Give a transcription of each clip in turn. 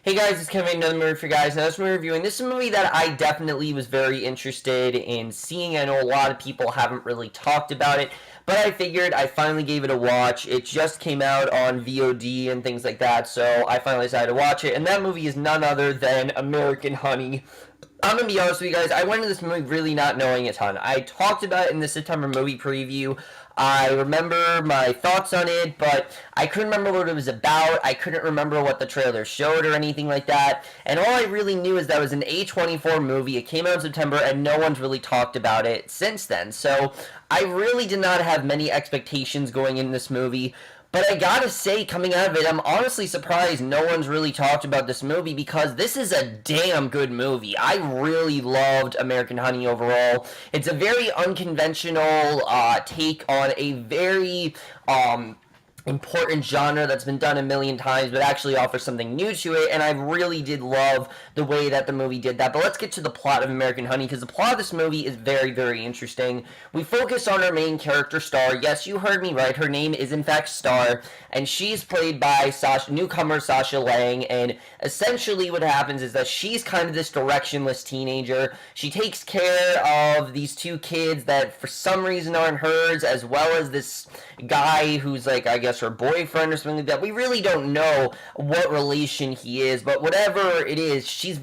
Hey guys, it's Kevin, another movie for you guys. Now this movie reviewing, this is a movie that I definitely was very interested in seeing. I know a lot of people haven't really talked about it, but I figured I finally gave it a watch. It just came out on VOD and things like that, so I finally decided to watch it. And that movie is none other than American Honey. I'm gonna be honest with you guys, I went into this movie really not knowing a ton. I talked about it in the September movie preview. I remember my thoughts on it, but I couldn't remember what it was about. I couldn't remember what the trailer showed or anything like that. And all I really knew is that it was an A24 movie. It came out in September, and no one's really talked about it since then. So I really did not have many expectations going in this movie. But I gotta say, coming out of it, I'm honestly surprised no one's really talked about this movie because this is a damn good movie. I really loved American Honey overall. It's a very unconventional take on a very important genre that's been done a million times but actually offers something new to it, and I really did love the way that the movie did that. But let's get to the plot of American Honey, because the plot of this movie is very, very interesting. We focus on our main character, Star. Yes, you heard me right, her name is in fact Star, and she's played by newcomer Sasha Lane. And essentially what happens is that she's kind of this directionless teenager. She takes care of these two kids that for some reason aren't hers, as well as this guy who's like, I guess, her boyfriend or something like that. We really don't know what relation he is, but whatever it is, she's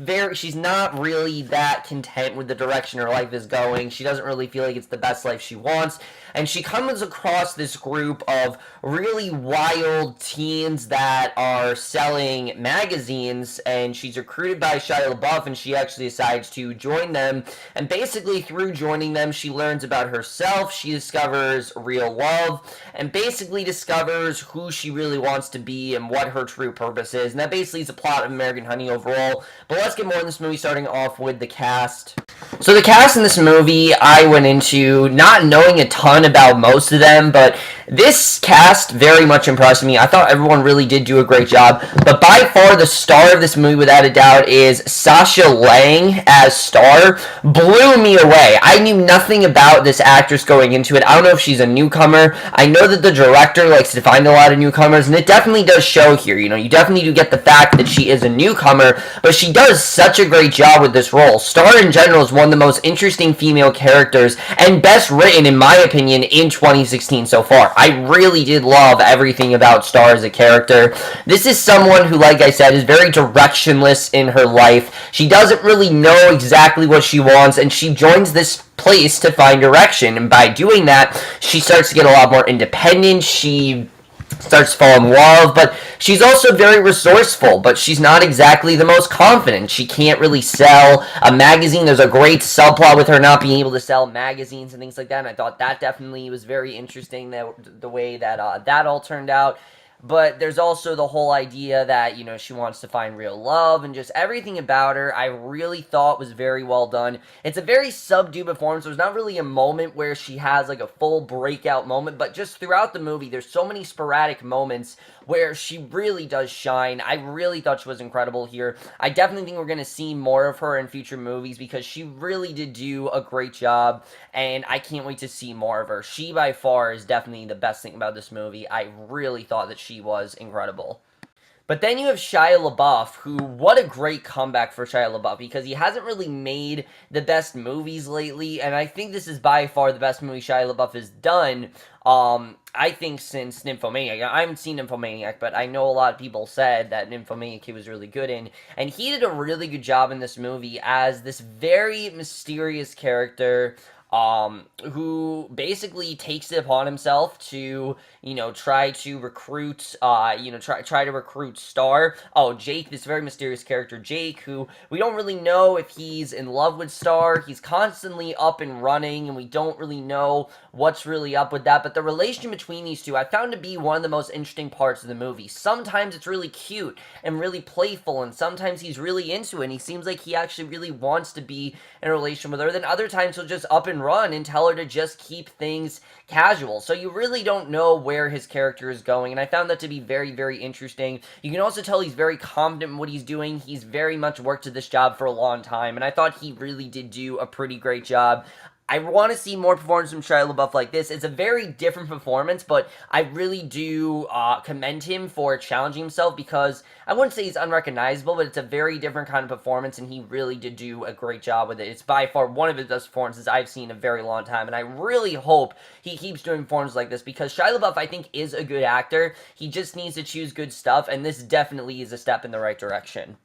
not really that content with the direction her life is going. She doesn't really feel like it's the best life she wants, and she comes across this group of really wild teens that are selling magazines, and she's recruited by Shia LaBeouf, and she actually decides to join them. And basically through joining them, she learns about herself, she discovers real love, and basically discovers who she really wants to be and what her true purpose is. And that basically is the plot of American Honey overall. But let's get more in this movie, starting off with the cast. So the cast in this movie, I went into not knowing a ton about most of them, but this cast very much impressed me. I thought everyone really did do a great job, but by far the star of this movie, without a doubt, is Sasha Lane as Star. Blew me away. I knew nothing about this actress going into it. I don't know if she's a newcomer. I know that the director likes to find a lot of newcomers, and it definitely does show here. You know, you definitely do get the fact that she is a newcomer, but she does such a great job with this role. Star in general is one of the most interesting female characters and best written, in my opinion, in 2016 so far. I really did love everything about Star as a character. This is someone who, like I said, is very directionless in her life. She doesn't really know exactly what she wants, and she joins this place to find direction, and by doing that, she starts to get a lot more independent. She starts to fall in love, but she's also very resourceful, but she's not exactly the most confident. She can't really sell a magazine. There's a great subplot with her not being able to sell magazines and things like that, and I thought that definitely was very interesting, that the way that that all turned out. But there's also the whole idea that, you know, she wants to find real love, and just everything about her I really thought was very well done. It's a very subdued performance. There's not really a moment where she has like a full breakout moment, but just throughout the movie there's so many sporadic moments where she really does shine. I really thought she was incredible here. I definitely think we're going to see more of her in future movies because she really did do a great job, and I can't wait to see more of her. She by far is definitely the best thing about this movie. I really thought that she was incredible. But then you have Shia LaBeouf, who, what a great comeback for Shia LaBeouf, because he hasn't really made the best movies lately, and I think this is by far the best movie Shia LaBeouf has done, I think since Nymphomaniac. I haven't seen Nymphomaniac, but I know a lot of people said that Nymphomaniac he was really good in, and he did a really good job in this movie as this very mysterious character, who basically takes it upon himself to, you know, try to recruit, try to recruit Star. Oh, Jake, this very mysterious character, Jake, who we don't really know if he's in love with Star. He's constantly up and running, and we don't really know what's really up with that. But the relation between these two, I found to be one of the most interesting parts of the movie. Sometimes it's really cute and really playful, and sometimes he's really into it, and he seems like he actually really wants to be in a relation with her. Then other times he'll just up and run and tell her to just keep things casual. So you really don't know where his character is going, and I found that to be very, very interesting. You can also tell he's very confident in what he's doing. He's very much worked at this job for a long time, and I thought he really did do a pretty great job. I want to see more performance from Shia LaBeouf like this. It's a very different performance, but I really do commend him for challenging himself because I wouldn't say he's unrecognizable, but it's a very different kind of performance, and he really did do a great job with it. It's by far one of his best performances I've seen in a very long time, and I really hope he keeps doing performances like this because Shia LaBeouf, I think, is a good actor. He just needs to choose good stuff, and this definitely is a step in the right direction.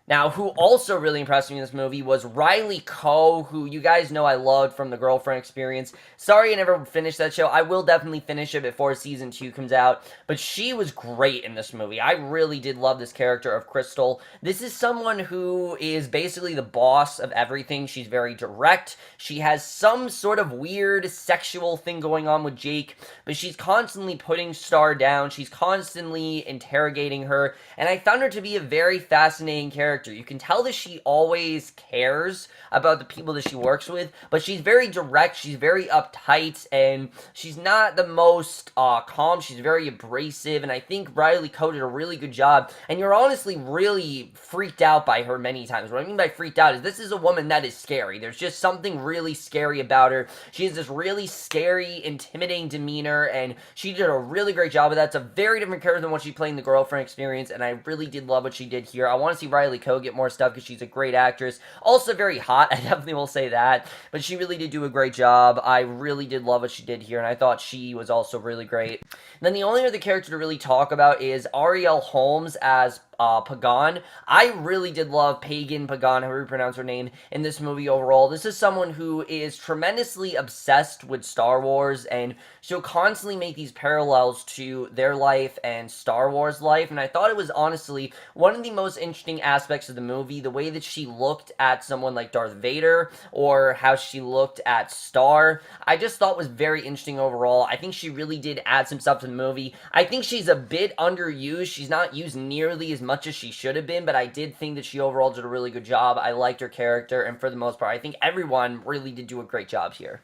Now, who also really impressed me in this movie was Riley Keough, who you guys know I loved from The Girlfriend Experience. Sorry I never finished that show. I will definitely finish it before season 2 comes out, but she was great in this movie. I really did love this character of Crystal. This is someone who is basically the boss of everything. She's very direct. She has some sort of weird sexual thing going on with Jake, but she's constantly putting Star down. She's constantly interrogating her, and I found her to be a very fascinating character. You can tell that she always cares about the people that she works with, but she's very direct, she's very uptight, and she's not the most calm. She's very abrasive, and I think Riley Keough did a really good job, and you're honestly really freaked out by her many times. What I mean by freaked out is this is a woman that is scary. There's just something really scary about her. She has this really scary, intimidating demeanor, and she did a really great job of that. It's a very different character than what she played in The Girlfriend Experience, and I really did love what she did here. I want to see Riley Keough get more stuff because she's a great actress. Also very hot, I definitely will say that, but she really did do a great job. I really did love what she did here, and I thought she was also really great. And then the only other character to really talk about is Ariel Holmes as Pagan. I really did love Pagan, however you pronounce her name, in this movie overall. This is someone who is tremendously obsessed with Star Wars, and she'll constantly make these parallels to their life and Star Wars life, and I thought it was honestly one of the most interesting aspects of the movie, the way that she looked at someone like Darth Vader, or how she looked at Star. I just thought was very interesting overall. I think she really did add some stuff to the movie. I think she's a bit underused. She's not used nearly as much as she should have been, but I did think that she overall did a really good job. I liked her character, and for the most part, I think everyone really did do a great job here.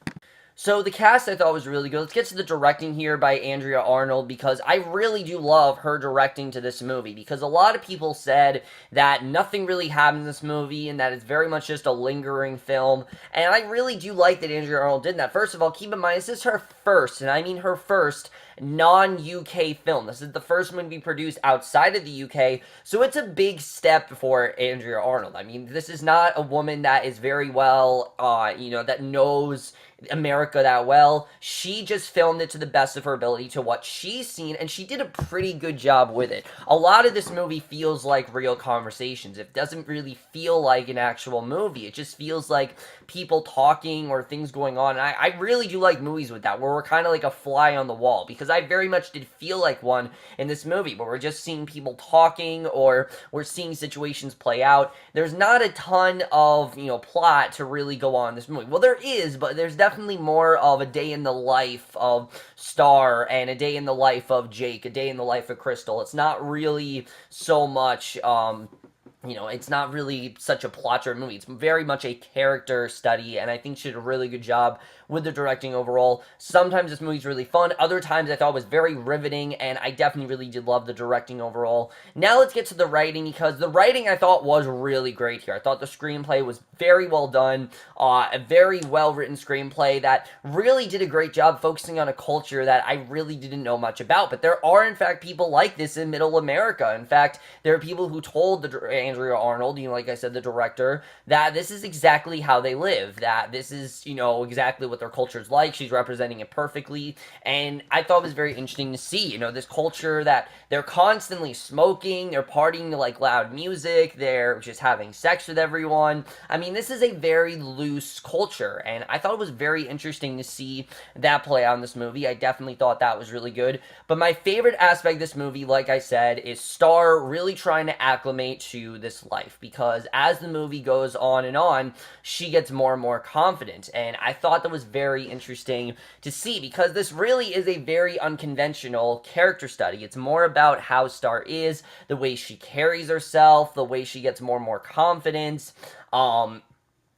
So the cast I thought was really good. Let's get to the directing here by Andrea Arnold, because I really do love her directing to this movie, because a lot of people said that nothing really happened in this movie and that it's very much just a lingering film, and I really do like that Andrea Arnold did that. First of all, keep in mind, this is her first, and I mean her first, non-UK film. This is the first movie produced outside of the UK, so it's a big step for Andrea Arnold. I mean, this is not a woman that is very well, that knows America that well. She just filmed it to the best of her ability to what she's seen, and she did a pretty good job with it. A lot of this movie feels like real conversations. It doesn't really feel like an actual movie. It just feels like people talking or things going on, and I really do like movies with that, where we're kind of like a fly on the wall, because I very much did feel like one in this movie, where we're just seeing people talking, or we're seeing situations play out. There's not a ton of, plot to really go on in this movie. Well, there is, but there's definitely more of a day in the life of Star, and a day in the life of Jake, a day in the life of Crystal. It's not really so much, it's not really such a plot-driven movie. It's very much a character study, and I think she did a really good job with the directing overall. Sometimes this movie's really fun. Other times I thought it was very riveting, and I definitely really did love the directing overall. Now let's get to the writing, because the writing I thought was really great here. I thought the screenplay was very well done, a very well-written screenplay that really did a great job focusing on a culture that I really didn't know much about. But there are, in fact, people like this in Middle America. In fact, there are people who told Andrea Arnold, like I said, the director, that this is exactly how they live, that this is, exactly what their culture's like. She's representing it perfectly, and I thought it was very interesting to see, this culture that they're constantly smoking, they're partying to, loud music, they're just having sex with everyone. I mean, this is a very loose culture, and I thought it was very interesting to see that play out in this movie. I definitely thought that was really good, but my favorite aspect of this movie, like I said, is Star really trying to acclimate to this life, because as the movie goes on and on, she gets more and more confident, and I thought that was very interesting to see, because this really is a very unconventional character study. It's more about how Star is, the way she carries herself, the way she gets more and more confidence,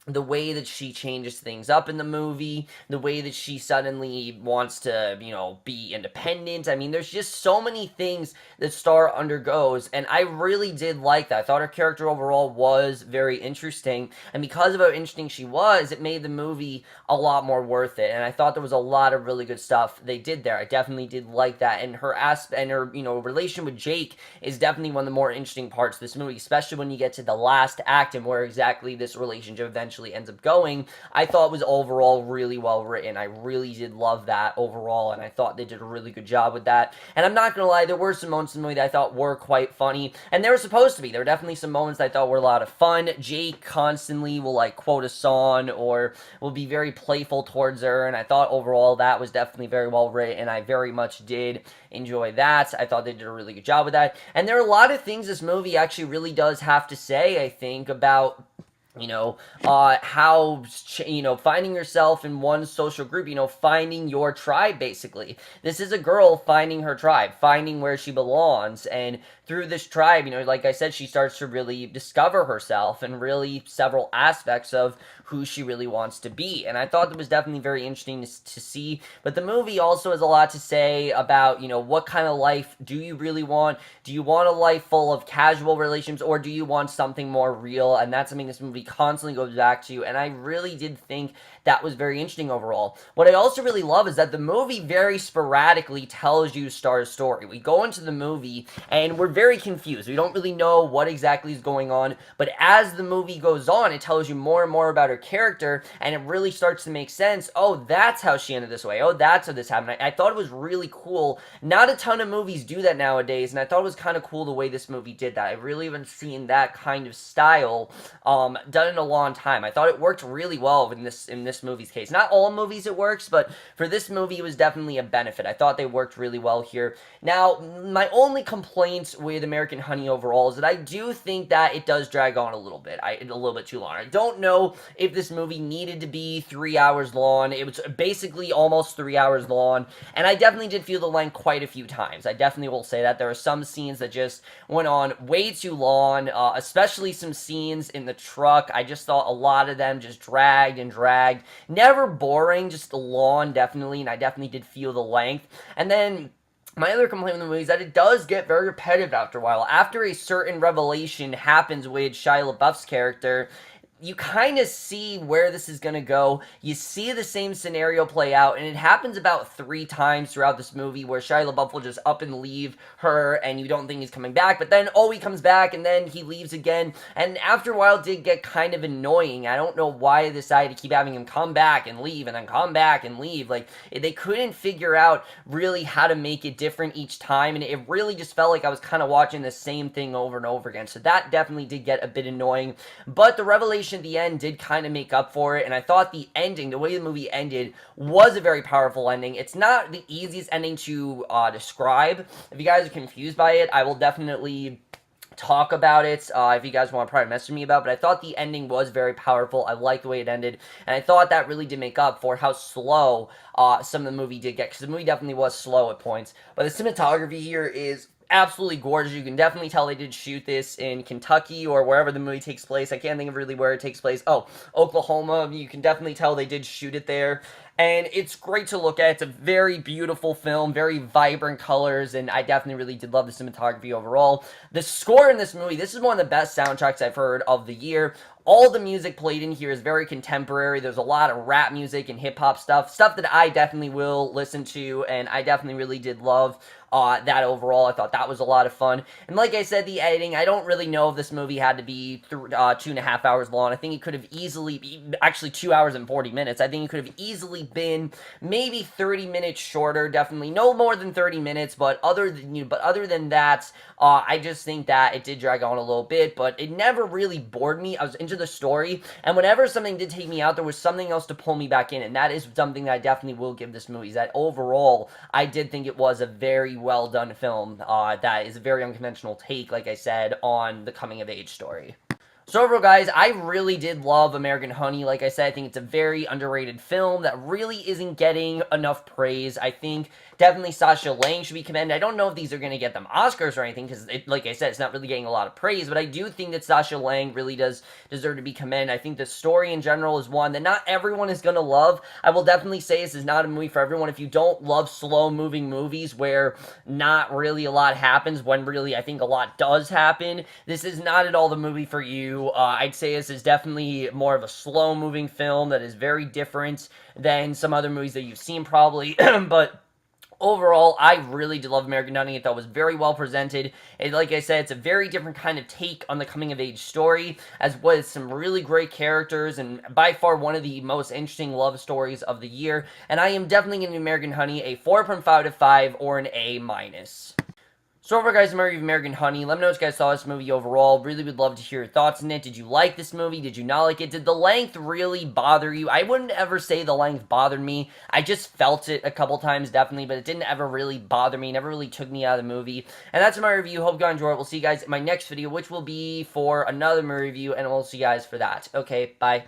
the way that she changes things up in the movie, the way that she suddenly wants to, be independent. I mean, there's just so many things that Star undergoes, and I really did like that. I thought her character overall was very interesting, and because of how interesting she was, it made the movie a lot more worth it. And I thought there was a lot of really good stuff they did there. I definitely did like that, and her relation with Jake is definitely one of the more interesting parts of this movie, especially when you get to the last act and where exactly this relationship eventually ends up going. I thought it was overall really well written. I really did love that overall, and I thought they did a really good job with that. And I'm not gonna lie, there were some moments in the movie that I thought were quite funny, and they were supposed to be. There were definitely some moments that I thought were a lot of fun. Jake constantly will quote a song or will be very playful towards her, and I thought overall that was definitely very well written, and I very much did enjoy that. I thought they did a really good job with that. And there are a lot of things this movie actually really does have to say, I think, about how, finding yourself in one social group, finding your tribe, basically. This is a girl finding her tribe, finding where she belongs, and through this tribe, like I said, she starts to really discover herself and really several aspects of who she really wants to be. And I thought that was definitely very interesting to see. But the movie also has a lot to say about, what kind of life do you really want? Do you want a life full of casual relationships, or do you want something more real? And that's something this movie constantly goes back to. And I really did think that was very interesting overall. What I also really love is that the movie very sporadically tells you Star's story. We go into the movie and we're very confused. We don't really know what exactly is going on, but as the movie goes on, it tells you more and more about her character, and it really starts to make sense. Oh, that's how she ended this way. Oh, that's how this happened. I thought it was really cool. Not a ton of movies do that nowadays, and I thought it was kind of cool the way this movie did that. I've really haven't seen that kind of style done in a long time. I thought it worked really well in this movie's case. Not all movies it works, but for this movie it was definitely a benefit. I thought they worked really well here. Now, my only complaints with American Honey overall is that I do think that it does drag on a little bit. A little bit too long. I don't know if this movie needed to be 3 hours long. It was basically almost 3 hours long, and I definitely did feel the length quite a few times. I definitely will say that. There are some scenes that just went on way too long, especially some scenes in the truck. I just thought a lot of them just dragged and dragged. Never boring, just long, definitely, and I definitely did feel the length. And then my other complaint with the movie is that it does get very repetitive after a while. After a certain revelation happens with Shia LaBeouf's character, you kind of see where this is going to go. You see the same scenario play out, and it happens about 3 times throughout this movie where Shia LaBeouf will just up and leave her, and you don't think he's coming back, but then, he comes back, and then he leaves again, and after a while it did get kind of annoying. I don't know why they decided to keep having him come back and leave, and then come back and leave. They couldn't figure out really how to make it different each time, and it really just felt like I was kind of watching the same thing over and over again, so that definitely did get a bit annoying, but the revelation at the end did kind of make up for it, and I thought the ending, the way the movie ended, was a very powerful ending. It's not the easiest ending to describe. If you guys are confused by it, I will definitely talk about it if you guys want to probably message me about it, but I thought the ending was very powerful. I liked the way it ended, and I thought that really did make up for how slow some of the movie did get, because the movie definitely was slow at points, but the cinematography here is absolutely gorgeous. You can definitely tell they did shoot this in Kentucky or wherever the movie takes place. I can't think of really where it takes place. Oh, Oklahoma. You can definitely tell they did shoot it there. And it's great to look at. It's a very beautiful film, very vibrant colors, and I definitely really did love the cinematography overall. The score in this movie, this is one of the best soundtracks I've heard of the year. All the music played in here is very contemporary. There's a lot of rap music and hip-hop stuff that I definitely will listen to, and I definitely really did love that overall. I thought that was a lot of fun. And like I said, the editing, I don't really know if this movie had to be 2.5 hours long. I think it could have easily been, actually 2 hours and 40 minutes. I think it could have easily been maybe 30 minutes shorter, definitely no more than 30 minutes, but other than that, I just think that it did drag on a little bit, but it never really bored me. I was into the story, and whenever something did take me out, there was something else to pull me back in, and that is something that I definitely will give this movie, is that overall, I did think it was a very well done film that is a very unconventional take, like I said, on the coming of age story. So overall, guys, I really did love American Honey. Like I said, I think it's a very underrated film that really isn't getting enough praise. I think definitely Sasha Lane should be commended. I don't know if these are going to get them Oscars or anything, because, like I said, it's not really getting a lot of praise, but I do think that Sasha Lane really does deserve to be commended. I think the story in general is one that not everyone is going to love. I will definitely say this is not a movie for everyone. If you don't love slow-moving movies where not really a lot happens, when really I think a lot does happen, this is not at all the movie for you. I'd say this is definitely more of a slow-moving film that is very different than some other movies that you've seen probably, but overall, I really did love American Honey. I thought it was very well presented. And like I said, it's a very different kind of take on the coming-of-age story, as well as some really great characters, and by far one of the most interesting love stories of the year. And I am definitely giving American Honey a 4.5 out of 5 or an A-. So overall, guys, my review of American Honey. Let me know what you guys thought of this movie overall. Really would love to hear your thoughts on it. Did you like this movie? Did you not like it? Did the length really bother you? I wouldn't ever say the length bothered me. I just felt it a couple times, definitely, but it didn't ever really bother me. It never really took me out of the movie. And that's my review. Hope you guys enjoy it. We'll see you guys in my next video, which will be for another movie review, and we'll see you guys for that. Okay, bye.